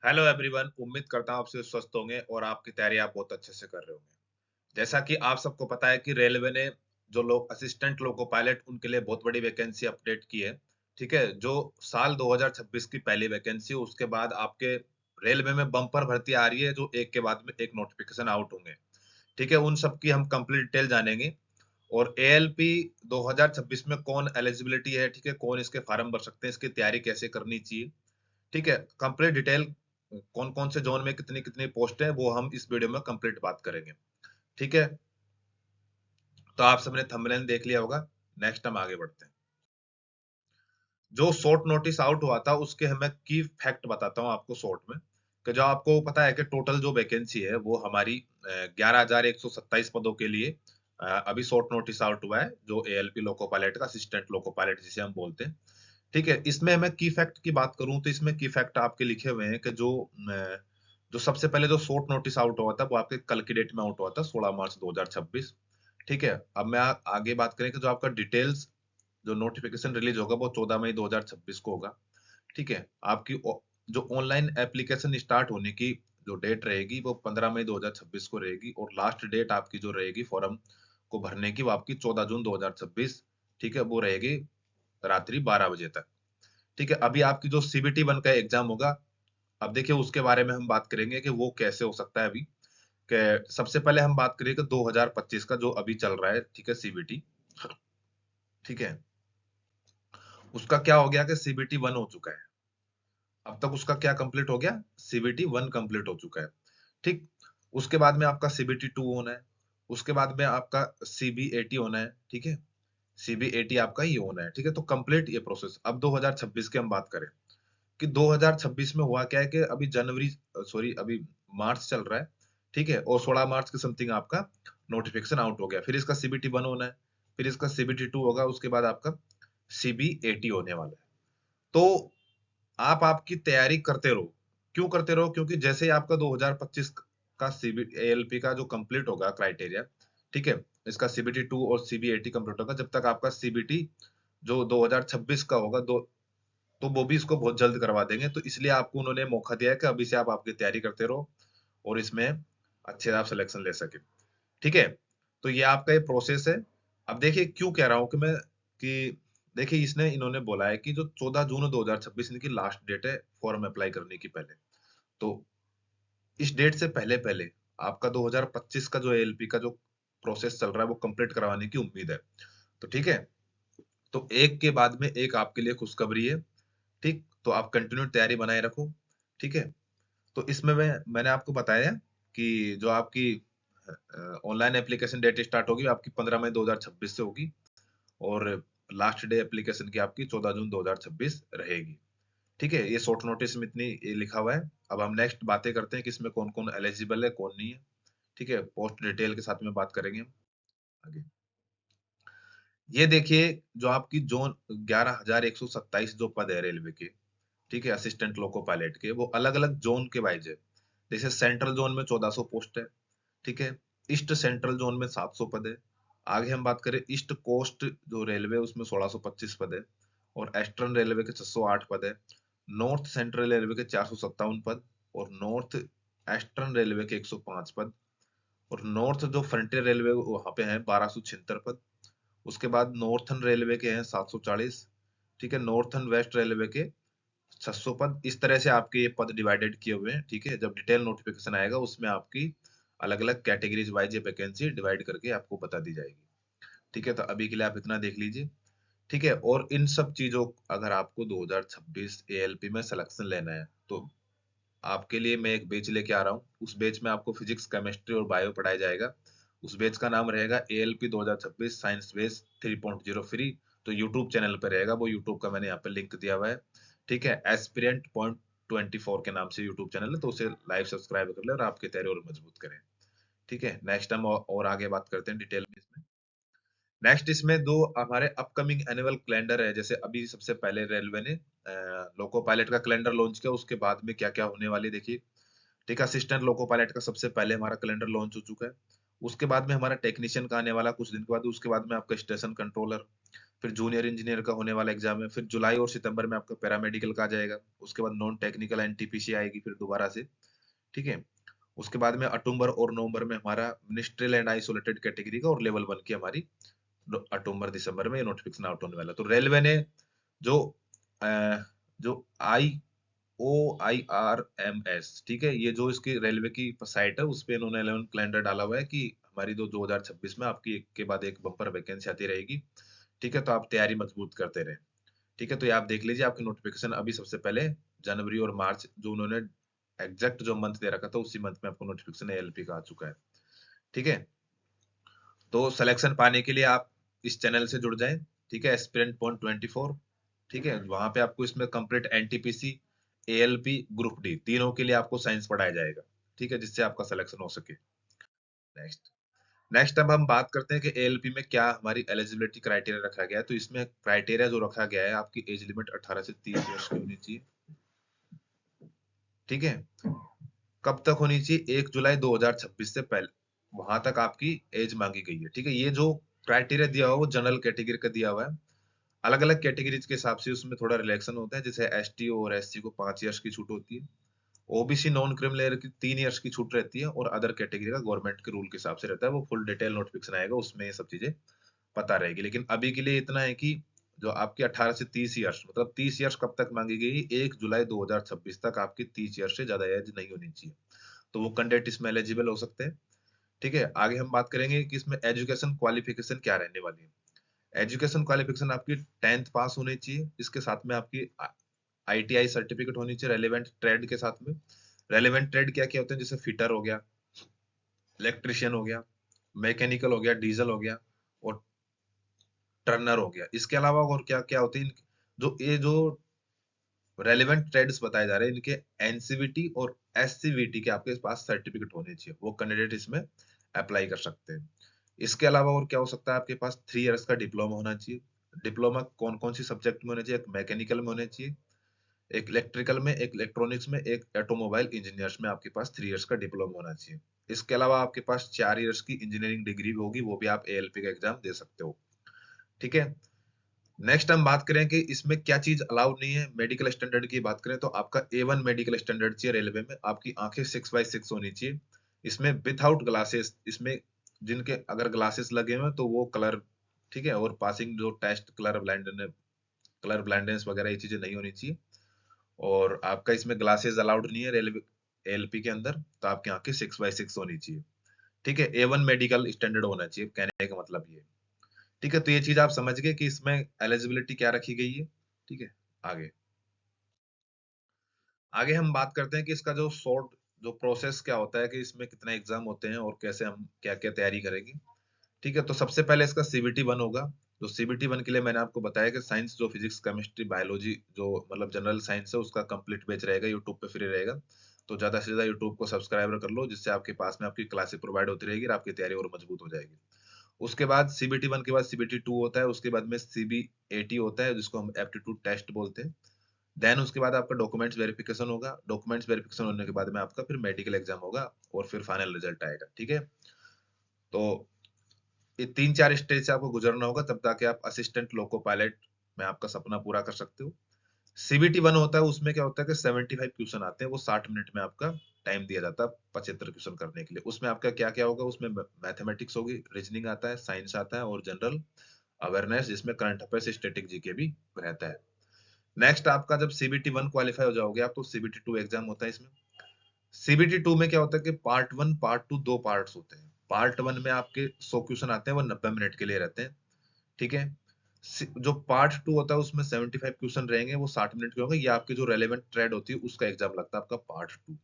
Hello everyone, उम्मीद करता हूँ आप सभी स्वस्थ होंगे और आपकी तैयारी आप बहुत अच्छे से कर रहे होंगे। जैसा कि आप सबको पता है कि रेलवे ने जो लोग असिस्टेंट लोको पायलट उनके लिए बहुत बड़ी वैकेंसी अपडेट की है, ठीक है? जो साल 2026 की पहली वैकेंसी उसके बाद आपके रेलवे में बम्पर भर्ती आ रही है जो एक के बाद में एक नोटिफिकेशन आउट होंगे, ठीक है? उन सब की हम कंप्लीट डिटेल जानेंगे और एएलपी 2026 में कौन एलिजिबिलिटी है, ठीक है? कौन इसके फॉर्म भर सकते हैं, इसकी तैयारी कैसे करनी चाहिए, ठीक है? कंप्लीट डिटेल कौन-कौन से ज़ोन में कितनी-कितनी पोस्ट है, वो हम इस वीडियो में कंप्लीट बात करेंगे, ठीक है? तो आप सबने थंबनेल देख लिया होगा, नेक्स्ट हम आगे बढ़ते हैं। जो शॉर्ट नोटिस आउट हुआ था, उसके मैं की फैक्ट बताता हूँ आपको शॉर्ट में, कि जो आपको पता है कि टोटल जो वैकेंसी है, वो हमारी 11,127 पदों के लिए अभी शॉर्ट नोटिस आउट हुआ है, जो एएलपी लोको पायलट का असिस्टेंट लोको पायलट जिसे हम बोलते हैं, ठीक है? इसमें मैं की फैक्ट की बात करूँ, तो इसमें की फैक्ट आपके लिखे हुए हैं कि जो सबसे पहले जो शॉर्ट नोटिस आउट हुआ था, वो आपके कल की डेट में आउट हुआ था, 16 मार्च 2026, ठीक है? अब मैं आगे बात करें कि जो आपका डिटेल्स जो नोटिफिकेशन रिलीज होगा वो 14 मई 2026 को होगा, ठीक है? आपकी जो ऑनलाइन एप्लीकेशन स्टार्ट होने की जो डेट रहेगी वो 15 मई 2026 को रहेगी और लास्ट डेट आपकी जो रहेगी फॉर्म को भरने की वो आपकी 14 जून 2026, ठीक है? वो रहेगी रात्रि 12 बजे तक, ठीक है? अभी आपकी जो सीबीटी 1 का एग्जाम होगा, अब देखिए उसके बारे में हम बात करेंगे कि वो कैसे हो सकता है अभी, कि सबसे पहले हम बात करें कि 2025 का जो अभी चल रहा है, ठीक है? सीबीटी, ठीक है? उसका क्या हो गया कि सीबीटी 1 हो चुका है। अब तक उसका क्या कंप्लीट हो गया? सीबीटी 1 कंप्लीट हो चुका है, ठीक? उसके बाद में आपका सीबीटी 2 होना है, उसके बाद में आपका सीबीएटी होना है, ठीक है? सीबीएटी आपका ये होना है, ठीक है? तो कंप्लीट ये प्रोसेस। अब 2026 की हम बात करें कि 2026 में हुआ क्या है कि अभी सॉरी अभी मार्च चल रहा है, ठीक है? और 16 मार्च के समथिंग आपका नोटिफिकेशन आउट हो गया। फिर इसका सीबीटी 1 होना है, फिर इसका सीबीटी 2 होगा, उसके बाद आपका सीबीएटी होने वाला है। तो आप आपकी तैयारी करते रहो। क्यों करते रहो? क्योंकि जैसे ही आपका 2025 का सीबी एएलपी का जो कंप्लीट होगा क्राइटेरिया, ठीक है? इसका सीबीटी 2 और सीबीएटी कंप्लीट होगा, जब तक आपका सीबीटी जो 2026 का होगा, दो तो वो भी इसको बहुत जल्द करवा देंगे। तो इसलिए आपको उन्होंने मौका दिया है कि अभी से आप आपकी तैयारी करते रहो और इसमें अच्छे से आप सिलेक्शन ले सकें। ठीक है? तो ये आपका ये प्रोसेस है। अब देखिए क्यों कह रहा हूँ कि मैं कि देखिए इसने इन्होंने बोला है कि जो 14 जून 2026 इनकी लास्ट डेट है फॉर्म अप्लाई करने की पहले। तो इस डेट से पहले-पहले आपका 2025 का जो एएलपी का जो प्रोसेस चल रहा है वो कंप्लीट करवाने की उम्मीद है। तो ठीक है? तो एक के बाद में एक आपके लिए खुशखबरी है, ठीक? तो आप कंटिन्यू तैयारी बनाए रखो, ठीक है? तो इसमें मैंने आपको बताया कि जो आपकी ऑनलाइन एप्लीकेशन डेट स्टार्ट होगी, आपकी 15 मई 2026 से होगी और लास्ट डे एप्लीकेशन की आपकी 14 जून 2026 रहेगी। ठीक है? ये शॉर्ट नोटिस में इतनी ये लिखा हुआ है। अब हम नेक्स्ट बातें करते हैं कि इसमें कौन-कौन एलिजिबल है, कौन नहीं है। ठीक है? पोस्ट डिटेल के साथ में बात करेंगे हम आगे। ये देखिए जो आपकी जोन 11,127 जो पद है रेलवे के, ठीक है? असिस्टेंट लोको पायलट के, वो अलग-अलग जोन के वाइज़ है। जैसे सेंट्रल जोन में 1400 पोस्ट है, ठीक है? ईस्ट सेंट्रल जोन में 700 पद है। आगे हम बात करें ईस्ट कोस्ट जो रेलवे है उसमें 1625 पद है और ईस्टर्न रेलवे के 608 पद है। नॉर्थ सेंट्रल रेलवे के 457 पद और नॉर्थ ईस्टर्न रेलवे के 105 पद और नॉर्थ जो फ्रंटियर रेलवे वहाँ पे हैं 1276 पद। उसके बाद नॉर्थर्न रेलवे के हैं 740, ठीक है? नॉर्थर्न वेस्ट रेलवे के 600 पद। इस तरह से आपके ये पद डिवाइडेड किए हुए हैं, ठीक है? जब डिटेल नोटिफिकेशन आएगा उसमें आपकी अलग-अलग कैटेगरीज़ वाइज़ ये वैकेंसी डिवाइड करके आपको बता दी जाएगी, ठीक है? तो अभी के लिए आप इतना देख लीजिए, ठीक है? और इन सब चीज़ों अगर आपको 2026 एएलपी में सिलेक्शन लेना है, तो आपके लिए मैं एक बैच लेके आ रहा हूँ। उस बैच में आपको फिजिक्स, केमिस्ट्री और बायो पढ़ाया जाएगा। उस बैच का नाम रहेगा एएलपी 2026 साइंस बेस 3.0 फ्री। तो यूट्यूब चैनल पे रहेगा, वो यूट्यूब का मैंने यहाँ पे लिंक दिया हुआ है, ठीक है? एस्पिरेंट पॉइंट 24 के नाम से यूट्यूब चैनल है, तो उसे लाइव सब्सक्राइब कर लें और आपकी तैयारी और मजबूत करें, ठीक है? नेक्स्ट हम और आगे बात करते हैं डिटेल में इसमें। नेक्स्ट इसमें 2 हमारे अपकमिंग एनुअल कैलेंडर है, जैसे अभी सबसे पहले रेलवे ने लोको पायलट का कैलेंडर लॉन्च किया, उसके बाद में क्या-क्या होने वाली है देखिए। ठीक है, असिस्टेंट लोको पायलट का सबसे पहले हमारा कैलेंडर लॉन्च हो चुका है। उसके बाद में हमारा टेक्नीशियन का आने वाला कुछ दिन के बाद, उसके बाद में आपका स्टेशन कंट्रोलर, फिर जूनियर इंजीनियर का होने वाला एग्जाम है, फिर जुलाई और सितंबर में आपका पैरामेडिकल का आ जाएगा, उसके बाद नॉन टेक्निकल एनटीपीसी आएगी फिर दोबारा से, ठीक है। उसके बाद में अक्टूबर और नवंबर में हमारा मिनिस्ट्रियल एंड आइसोलेटेड कैटेगरी का और लेवल 1 की हमारी अक्टूबर दिसंबर में ये नोटिफिकेशन आउट होने वाला है। तो रेलवे ने जो जो IOIRMS, ठीक है, ये जो इसकी रेलवे की साइट है उस पे इन्होंने 11 कैलेंडर डाला हुआ है कि हमारी जो 2026 में आपकी एक के बाद एक बम्पर वैकेंसी आती रहेगी, ठीक है, तो आप तैयारी मजबूत करते रहे, ठीक है। तो ये आप देख लीजिए आपकी नोटिफिकेशन अभी सबसे पहले जनवरी और मार्च जो उन्होंने एग्जैक्ट जो मंथ दे रखा था उसी मंथ में आपको नोटिफिकेशन ALP का आ चुका है, ठीक है। तो सिलेक्शन पाने के लिए आप इस चैनल से जुड़ जाएं, ठीक है, एस्पिरेंट पॉइंट 24, ठीक है, वहां पे आपको इसमें complete NTPC ALP group D तीनों के लिए आपको साइंस पढ़ाया जाएगा, ठीक है, जिससे आपका सिलेक्शन हो सके। नेक्स्ट नेक्स्ट अब हम बात करते हैं कि ALP में क्या हमारी एलिजिबिलिटी क्राइटेरिया रखा गया है। तो इसमें क्राइटेरिया जो रखा गया है, आपकी एज लिमिट 18 से 30 वर्ष की होनी चाहिए, ठीक है। कब तक होनी चाहिए? 1 जुलाई 2026 से पहले, वहां तक आपकी एज मांगी गई है, ठीक है। ये जो क्राइटेरिया दिया हुआ है वो जनरल कैटेगरी का दिया हुआ है, अलग अलग कैटेगरीज के हिसाब से उसमें थोड़ा रिलैक्सन होता है, जैसे ST और SC को 5 ईयर्स की छूट होती है, OBC नॉन क्रिमिनल की 3 ईयर्स की छूट रहती है, और अदर कैटेगरी का गवर्नमेंट के रूल के हिसाब से रहता है। वो फुल डिटेल नोटिफिकेशन आएगा, उसमें ये सब चीजें पता रहेगी। लेकिन अभी के लिए इतना है कि जो आपके 18 से 30 ईयर्स, मतलब 30 ईयर्स कब तक मांगी गई? 1 जुलाई 2026 तक आपकी 30 ईयर्स से ज्यादा एज नहीं होनी चाहिए, तो वो कैंडिडेट इसमें एलिजिबल हो सकते हैं, ठीक है। आगे हम बात करेंगे कि इसमें एजुकेशन क्वालिफिकेशन क्या रहने वाली है। एजुकेशन क्वालिफिकेशन आपकी 10th पास होनी चाहिए, इसके साथ में आपकी ITI सर्टिफिकेट होनी चाहिए रेलेवेंट ट्रेड के साथ में। रेलेवेंट ट्रेड क्या क्या होते हैं? जैसे फिटर हो गया, इलेक्ट्रिशियन हो गया, मैकेनिकल हो गया, डीजल हो गया, और टर्नर हो गया। इसके अलावा और क्या क्या होते हैं? जो ये जो रेलेवेंट ट्रेड्स बताए जा रहे हैं, इनके NCVT और SCVT के आपके पास सर्टिफिकेट होने चाहिए, वो कैंडिडेट इसमें अप्लाई कर सकते हैं। इसके अलावा और क्या हो सकता है? आपके पास 3 इयर्स का डिप्लोमा होना चाहिए। डिप्लोमा कौन कौन सी सब्जेक्ट में होना चाहिए? एक मैकेनिकल में होना चाहिए, एक इलेक्ट्रिकल में, एक इलेक्ट्रॉनिक्स में, एक ऑटोमोबाइल इंजीनियर्स में आपके पास 3 इयर्स का डिप्लोमा होना चाहिए। इसके अलावा आपके पास 4 इयर्स की इंजीनियरिंग डिग्री भी होगी, वो भी आप ALP का एग्जाम दे सकते हो, ठीक है। नेक्स्ट हम बात करें कि इसमें क्या चीज अलाउड नहीं है। मेडिकल स्टैंडर्ड की बात करें तो आपका A1 मेडिकल स्टैंडर्ड चाहिए रेलवे में, आपकी आंखें 6/6 होनी चाहिए, इसमें विथआउट ग्लासेस, इसमें जिनके अगर ग्लासेस लगे हुए हैं तो वो कलर, ठीक है, और पासिंग जो टेस्ट कलर ब्लाइंडनेस वगैरह ये चीजें नहीं होनी चाहिए, और आपका इसमें ग्लासेस अलाउड नहीं है रेलवे ALP के अंदर, तो आपकी आंखें 6/6 होनी चाहिए, ठीक है। A1 मेडिकल स्टैंडर्ड होना चाहिए, कहने का मतलब ये, ठीक है। तो ये चीज आप समझ गए कि इसमें एलिजिबिलिटी क्या रखी गई है, ठीक है। आगे आगे हम बात करते हैं कि इसका जो शॉर्ट जो प्रोसेस क्या होता है, कि इसमें कितने एग्जाम होते हैं और कैसे हम क्या क्या तैयारी करेंगे, ठीक है। तो सबसे पहले इसका CBT 1 होगा। तो CBT 1 के लिए मैंने आपको बताया कि साइंस जो फिजिक्स केमिस्ट्री बायोलॉजी जो मतलब जनरल साइंस है उसका कंप्लीट बैच रहेगा, यूट्यूब पे फ्री रहेगा। तो ज्यादा से ज्यादा यूट्यूब को सब्सक्राइबर कर लो, जिससे आपके पास में आपकी क्लासेस प्रोवाइड होती रहेगी और आपकी तैयारी और मजबूत हो जाएगी। उसके बाद CBT 1 के बाद CBT 2 होता है, उसके बाद में CBAT होता है जिसको हम एप्टीट्यूड टेस्ट बोलते हैं। देन उसके बाद आपका डॉक्यूमेंट्स वेरिफिकेशन होगा, डॉक्यूमेंट्स वेरिफिकेशन होने के बाद में आपका फिर मेडिकल एग्जाम होगा, और फिर फाइनल रिजल्ट आएगा, ठीक है। तो ये 3-4 स्टेज से आपको गुजरना होगा, तब जाके आप असिस्टेंट लोको पायलट में आपका सपना पूरा कर सकते हो। CBT 1 होता है, उसमें क्या होता है कि 75 क्वेश्चन आते हैं, वो 60 मिनट में आपका टाइम दिया जाता है 75 क्वेश्चन करने के लिए। उसमें आपका क्या क्या होगा? उसमें मैथमेटिक्स होगी, रीजनिंग आता है, साइंस आता है, और जनरल अवेयरनेस जिसमें करंट अफेयर्स स्टैटिक जीके भी रहता है। नेक्स्ट आपका जब CBT 1 क्वालिफाई हो जाओगे आप, तो CBT 2 एग्जाम होता है इसमें। CBT 2 में क्या होता है कि पार्ट 1 पार्ट 2 दो पार्ट्स होते हैं। पार्ट 1 में आपके 100 क्वेश्चन आते हैं, वो 90 मिनट के लिए रहते हैं, ठीक है। जो पार्ट 2 होता है उसमें 75 क्वेश्चन रहेंगे, वो 60 मिनट के होंगे। ये आपकी जो रेलेवेंट ट्रेड होती है उसका एग्जाम लगता है आपका पार्ट 2।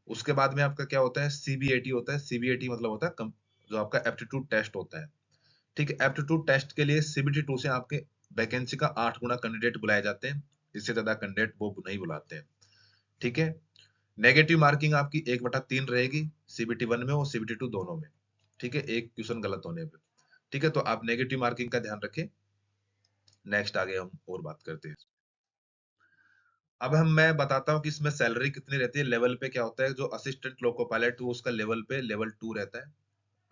उसके बाद में आपका क्या होता है? CBAT होता है। CBAT मतलब होता है जो आपका एप्टीट्यूड टेस्ट होता है, ठीक है। एप्टीट्यूड टेस्ट के लिए CBT 2 से आपके वैकेंसी का 8 गुना कैंडिडेट बुलाए जाते हैं, इससे ज्यादा कैंडिडेट वो नहीं बुलाते हैं, ठीक है। नेगेटिव मार्किंग आपकी 1/3 रहेगी CBT 1 में और CBT 2 दोनों में, ठीक है, एक क्वेश्चन गलत होने पे, ठीक है। तो आप नेगेटिव मार्किंग का ध्यान रखें। नेक्स्ट आगे हम और बात करते हैं। अब मैं बताता हूँ कि इसमें सैलरी कितनी रहती है। लेवल पे क्या होता है, जो असिस्टेंट लोको पायलट वो उसका लेवल पे लेवल 2 रहता है।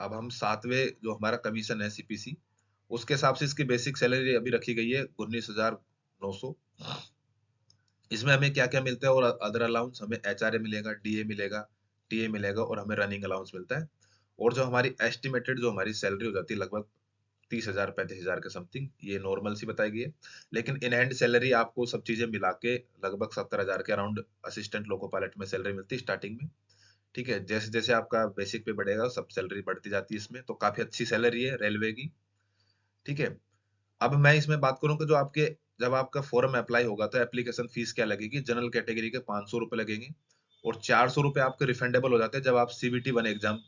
अब हम 7वें जो हमारा कमीशन है CPC, उसके हिसाब से इसकी बेसिक सैलरी अभी रखी गई है 19,900। इसमें हमें क्या-क्या मिलता है और अदर अलाउंस हमें एचआरए मिलेगा, डीए मिलेगा, टीए मिलेगा और हमें रनिंग अलाउंस मिलता है। और जो हमारी एस्टिमेटेड जो हमारी सैलरी हो जाती है लगभग 30,000 35,000 के समथिंग, ये नॉर्मल सी बताई गई है। लेकिन इन हैंड सैलरी आपको सब चीजें मिला के लगभग 70,000 के अराउंड असिस्टेंट लोको पायलट में सैलरी मिलती है स्टार्टिंग में। ठीक है, जैसे जैसे आपका बेसिक पे बढ़ेगा सब सैलरी बढ़ती जाती है इसमें, तो काफी अच्छी सैलरी है रेलवे की। ठीक है, अब मैं इसमें बात करूं कि जो आपके जब आपका फॉर्म अप्लाई होगा तो एप्लीकेशन फीस क्या लगेगी। जनरल कैटेगरी के 500 रुपए लगेंगे और 400 रुपए आपके रिफंडेबल हो जाते हैं जब आप सीबीटी 1 एग्जाम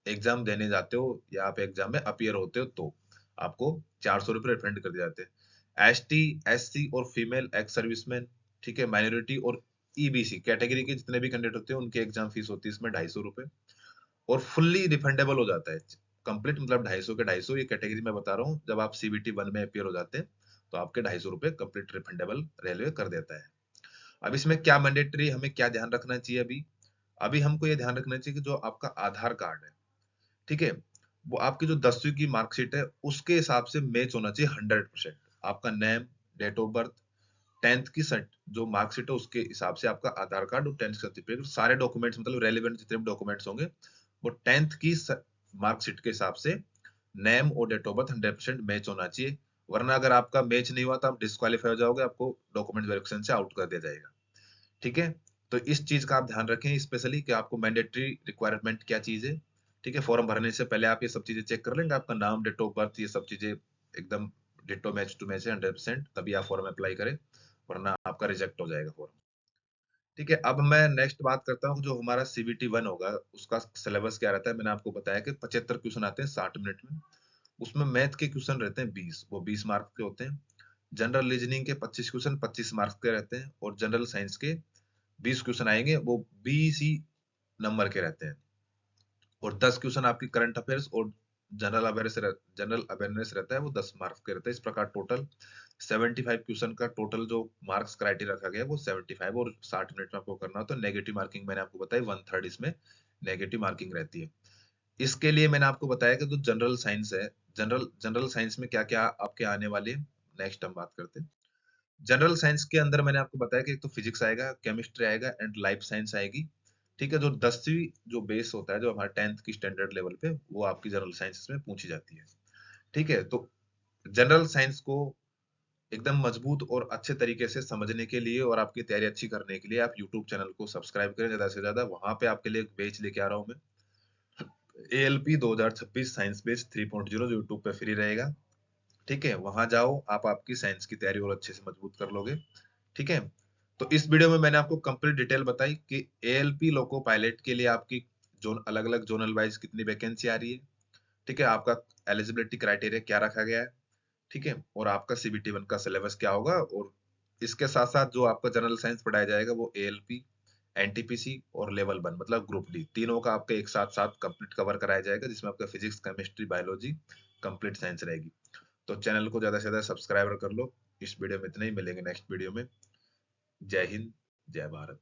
एग्जाम देने जाते हो या आप एग्जाम में अपीयर होते हो तो आपको 400 रुपए रिफंड कर दिए जाते हैं। एसटी, एससी और फीमेल एक्स सर्विसमैन, ठीक है, माइनॉरिटी और ईबीसी कैटेगरी के जितने भी कैंडिडेट होते हैं उनकी एग्जाम फीस होती है इसमें 250 रुपए और फुल्ली रिफंडेबल हो जाता है। कंप्लीट मतलब 250 के 250, ये कैटेगरी में बता रहा हूँ। जब आप सीबीटी 1 में अपीयर हो जाते हैं तो आपके 250 रुपए कंप्लीट रिफंडेबल रेलवे कर देता है। अब इसमें क्या मैंडेटरी हमें क्या ध्यान रखना चाहिए अभी हमको ये ध्यान रखना चाहिए कि जो आपका आधार कार्ड है, ठीक है, वो आपकी जो 10वीं की मार्कशीट है उसके हिसाब से मैच होना चाहिए 100%। आपका name, date of birth, 10th की सर्ट जो मार्कशीट है उसके हिसाब से आपका आधार कार्ड और 10th सर्टिफिकेट सारे डॉक्यूमेंट्स मतलब रेलेवेंट जितने भी डॉक्यूमेंट्स होंगे वो 10th की मार्कशीट के हिसाब से नेम और डेट ऑफ बर्थ 100% मैच होना चाहिए। वरना अगर आपका मैच नहीं हुआ तो आप डिस्क्वालीफाई हो जाओगे, आपको डॉक्यूमेंट वेरिफिकेशन से आउट कर दिया जाएगा। ठीक है, तो इस चीज का आप ध्यान रखें स्पेशली कि आपको मैंडेटरी रिक्वायरमेंट क्या चीज है। ठीक है, फॉर्म भरने से पहले आप ये सब चीजें चेक कर लेंगे, आपका नाम, डेट ऑफ बर्थ, ये सब चीजें एकदम डिटो मैच टू मैच है 100%, तभी आप फॉर्म अप्लाई करें, वरना आपका रिजेक्ट हो जाएगा फॉर्म। ठीक है, अब मैं नेक्स्ट बात करता हूँ जो हमारा सीबीटी 1 होगा उसका सिलेबस क्या रहता है। मैंने आपको बताया कि 75 क्वेश्चन आते हैं 60 मिनट में। उसमें मैथ के क्वेश्चन रहते हैं 20, वो 20 मार्क्स के होते हैं। जनरल रीजनिंग के 25 क्वेश्चन 25 मार्क्स के रहते हैं और जनरल साइंस के 20 क्वेश्चन आएंगे, वो 20 ही नंबर के रहते हैं। और 10 क्वेश्चन आपकी करंट अफेयर्स और जनरल अवेयरनेस रहता है, वो 10 मार्क्स के रहते हैं। इस प्रकार टोटल 75 क्वेश्चन का टोटल जो मार्क्स क्राइटेरिया रखा गया है वो 75 और 60 मिनट में आपको करना हो तो नेगेटिव मार्किंग मैंने आपको बताई 1/3 इसमें नेगेटिव मार्किंग रहती है। इसके लिए मैंने आपको बताया कि जो जनरल साइंस है, जनरल जनरल साइंस में क्या क्या आपके आने वाले, नेक्स्ट हम बात करते हैं। जनरल साइंस के अंदर मैंने आपको बताया कि एक तो फिजिक्स आएगा, केमिस्ट्री आएगा एंड लाइफ साइंस आएगी। ठीक है, जो 10वीं जो बेस होता है जो हमारा 10th की स्टैंडर्ड लेवल पे, वो आपकी जनरल साइंस में पूछी जाती है। ठीक है, तो जनरल साइंस को एकदम मजबूत और अच्छे तरीके से समझने के लिए और आपकी तैयारी अच्छी करने के लिए आप यूट्यूब चैनल को सब्सक्राइब करें ज्यादा से ज्यादा। वहां पे आपके लिए एक बैच लेके आ रहा हूँ मैं, एएलपी 2026 साइंस बेस 3.0, जो यूट्यूब पे फ्री रहेगा। ठीक है, वहां जाओ, आप आपकी साइंस की तैयारी और अच्छे से मजबूत कर लोगे। ठीक है, तो इस वीडियो में मैंने आपको कंप्लीट डिटेल बताई कि एएलपी लोको पायलट के लिए आपकी जोन अलग अलग जोनल वाइज कितनी वैकेंसी आ रही है। ठीक है, आपका एलिजिबिलिटी क्राइटेरिया क्या रखा गया है। ठीक है, और आपका सीबीटी 1 का सिलेबस क्या होगा, और इसके साथ साथ जो आपका जनरल साइंस पढ़ाया जाएगा वो एएलपी, एनटीपीसी और लेवल 1 मतलब ग्रुप डी, तीनों का आपका एक साथ साथ कंप्लीट कवर कराया जाएगा, जिसमें आपका physics, chemistry, biology complete science रहेगी। तो चैनल को ज्यादा से ज्यादा सब्सक्राइबर कर लो। इस वीडियो में इतना ही, मिलेंगे नेक्स्ट वीडियो में। जय हिंद, जय भारत।